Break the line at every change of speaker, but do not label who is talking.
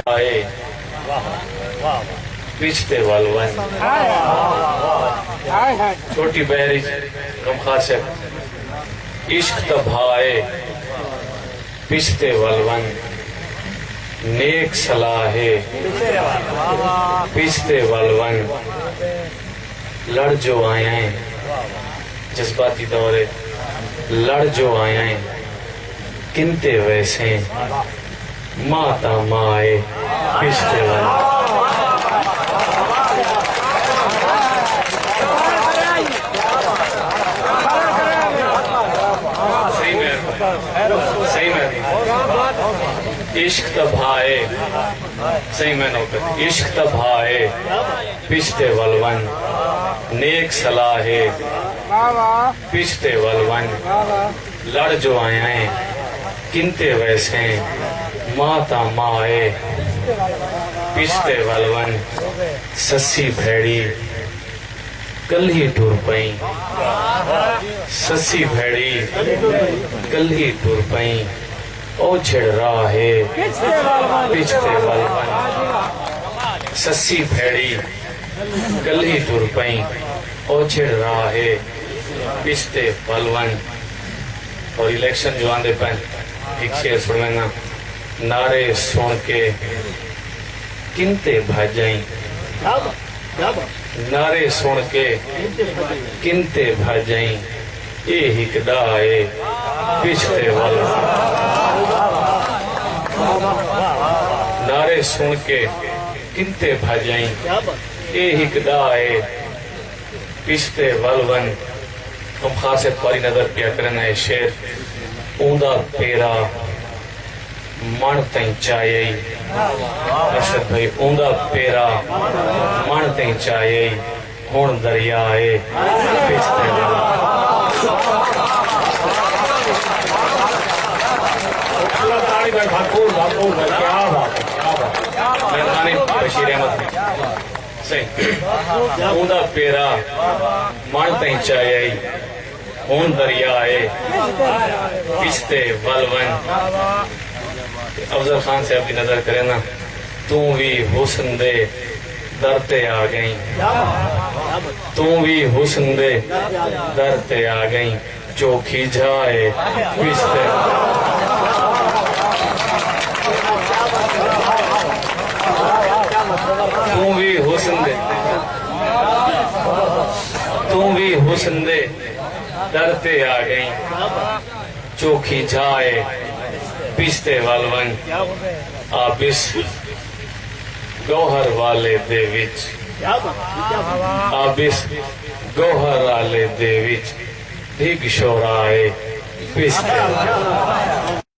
آئے پچھتے والون چھوٹی بہری غم خاصر عشق تبھائے پچھتے والون نیک صلاح پچھتے والون لڑ جو آئیں جذباتی دورے لڑ جو آئیں کنتے ویسے ماتا مائے پچھتے والون صحیح میں عشق تبھائے صحیح میں نوکر عشق تبھائے پچھتے والون نیک صلاح پچھتے والون لڑ جو آئیں کنتے ویسے ماتا مائے پچھتے والون سسی بھیڑی کل ہی ٹور پئیں سسی بھیڑی کل ہی ٹور پئیں او چھڑ رہا ہے پچھتے والون سسی بھیڑی کل ہی ٹور پئیں او چھڑ رہا ہے پچھتے والون اور الیکشن جو آندے پائیں ایک شعر سن لینا نعرے سن کے کنتے بھاجائیں نعرے سن کے کنتے بھاجائیں اے ہک ڈائے پچھتے والون نعرے سن کے کنتے بھاجائیں اے ہک ڈائے پچھتے والون ہم خاص پاری نظر پیا کرنا ہے شعر اوندا پیرا من تائیں چاہیے ارشد بھائی اوندا پیرا من تائیں چاہیے ہون دریائے پچھتے والون مہربانی بشیر احمد صحیح اوندا پیرا من تائیں چاہیے ہون دریائے پچھتے والون افضل خان صاحب کی نظر کرے نا تو بھی حسن دے درتے آ گئیں تو بھی حسن دے درتے آ گئیں چوکھی جائے پچھتے تو بھی حسن دے تو بھی حسن دے درتے آ گئیں چوکھی جائے پچھتے والون آبس گوہر والے دے وچ آبس گوہر والے دے وچ بھگ شورائے پچھتے والون